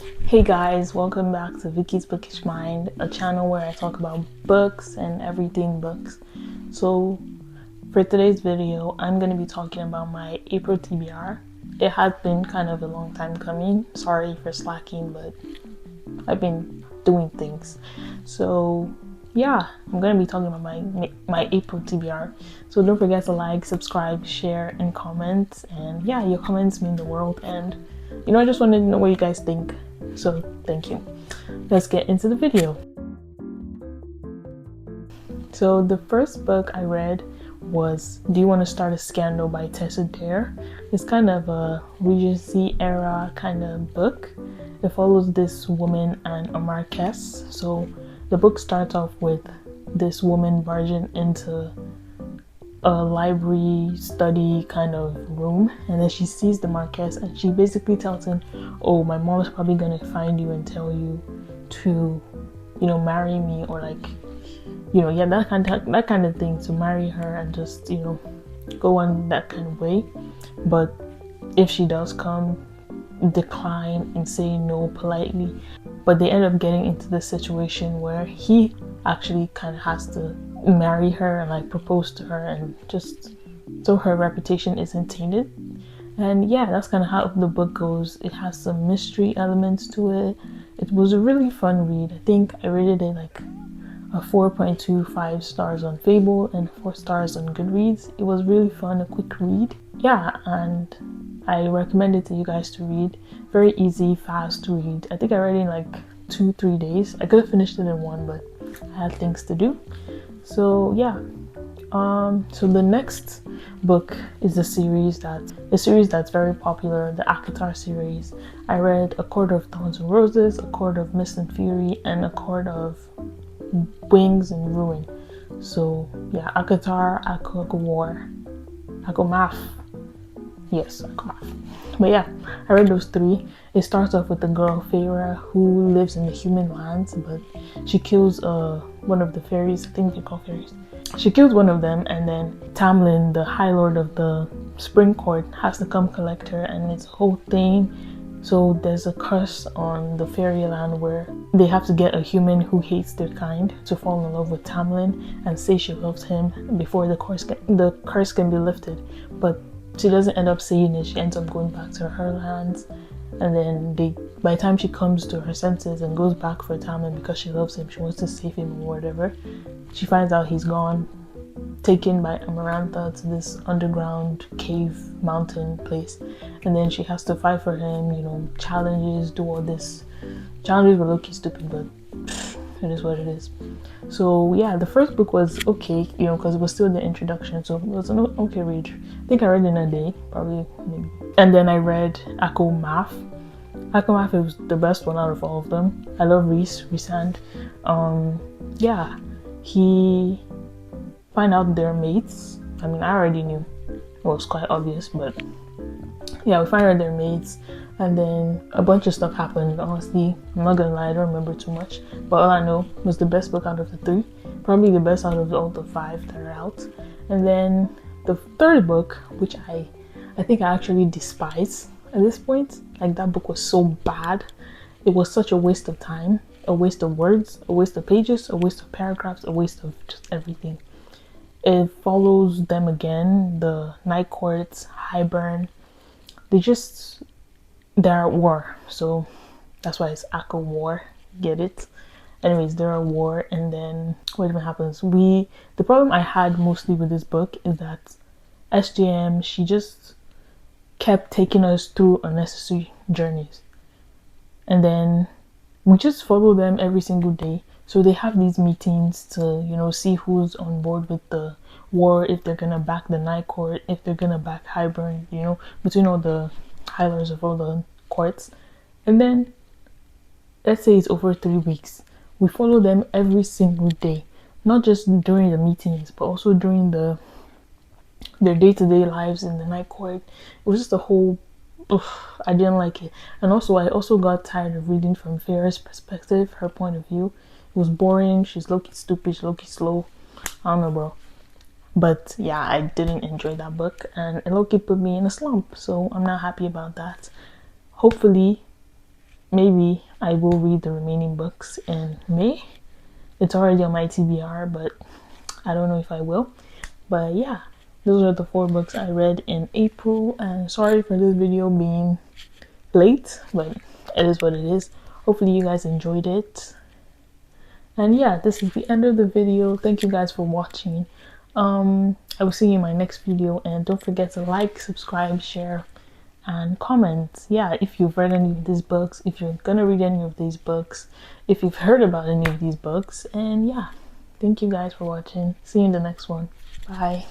Hey guys, welcome back to Vicky's Bookish Mind, a channel where I talk about books and everything books. So for today's video, I'm going to be talking about my April TBR. It has been kind of a long time coming. Sorry for slacking, but I've been doing things. So yeah, I'm going to be talking about my April TBR. So don't forget to like, subscribe, share, and comment. And yeah, your comments mean the world. And I just wanted to know what you guys think. So thank you. Let's get into the video. So the first book I read was Do You Want to Start a Scandal by Tessa Dare. It's kind of a Regency era kind of book. It follows this woman and a Marquess. So the book starts off with this woman barging into a library study kind of room, and then she sees the Marquess and she basically tells him, oh, my mom's probably gonna find you and tell you to marry me, or that kind of thing, to marry her and just go on that kind of way. But if she does come, decline and say no politely. But they end up getting into this situation where he actually kind of has to marry her and propose to her, and just so her reputation isn't tainted. And yeah, that's kind of how the book goes. It has some mystery elements to it. It was a really fun read. I think I rated it a 4.25 stars on Fable and 4 stars on Goodreads. It was really fun, a quick read. Yeah, and I recommend it to you guys to read. Very easy, fast to read. I think I read it in 2-3 days. I could have finished it in one, but I had things to do. So yeah, so the next book is a series that's very popular, the ACOTAR series. I read A Court of Thorns and Roses, A Court of Mist and Fury, and A Court of Wings and Ruin. So yeah, ACOTAR, ACOWAR, ACOMAF. Yes, ACOMAF. But yeah, I read those 3. It starts off with the girl Feyre who lives in the human lands, but she kills one of the fairies. I think they're called fairies. She kills one of them, and then Tamlin, the High Lord of the Spring Court, has to come collect her, and it's a whole thing. So there's a curse on the fairyland where they have to get a human who hates their kind to fall in love with Tamlin and say she loves him before the curse can be lifted. But she doesn't end up saying it. She ends up going back to her lands, and then by the time she comes to her senses and goes back for Tamlin because she loves him, she wants to save him or whatever, she finds out he's gone, taken by Amarantha to this underground cave mountain place, and then she has to fight for him, challenges, do all this. Challenges were low-key stupid, but it is what it is. So yeah, the first book was okay, because it was still the introduction, so it was an okay read. I think I read it in a day, probably, maybe. And then I read ACOMAF. ACOMAF was the best one out of all of them. I love Rhysand. Yeah, he find out they're mates. I mean, I already knew. It was quite obvious, but yeah, we find out they're mates. And then a bunch of stuff happened. Honestly, I'm not gonna lie, I don't remember too much. But all I know was the best book out of the 3. Probably the best out of all the 5 that are out. And then the third book, which I think I actually despise at this point. That book was so bad. It was such a waste of time, a waste of words, a waste of pages, a waste of paragraphs, a waste of just everything. It follows them again, the Night Courts, Hybern. They're at war, so that's why it's ACOWAR. Get it? Anyways, they're at war, and then what even happens? The problem I had mostly with this book is that SJM, she just kept taking us through unnecessary journeys, and then we just follow them every single day. So they have these meetings to see who's on board with the war, if they're gonna back the Night Court, if they're gonna back Hybern, between all the High Lords of all the courts. And then let's say it's over 3 weeks, we follow them every single day, not just during the meetings but also during their day-to-day lives in the Night Court. It was just a whole I didn't like it. And also I got tired of reading from Feyre's perspective, her point of view. It was boring. She's low-key stupid, she's low-key slow. I don't know, bro. But yeah, I didn't enjoy that book, and it low-key put me in a slump, so I'm not happy about that. Hopefully maybe I will read the remaining books in May. It's already on my TBR, but I don't know if I will. But yeah, those are the 4 books I read in April, and sorry for this video being late, but it is what it is. Hopefully you guys enjoyed it. And yeah, this is the end of the video. Thank you guys for watching. I will see you in my next video, and don't forget to like, subscribe, share, and comment. Yeah, if you've read any of these books, if you're gonna read any of these books, if you've heard about any of these books. And yeah, thank you guys for watching. See you in the next one. Bye.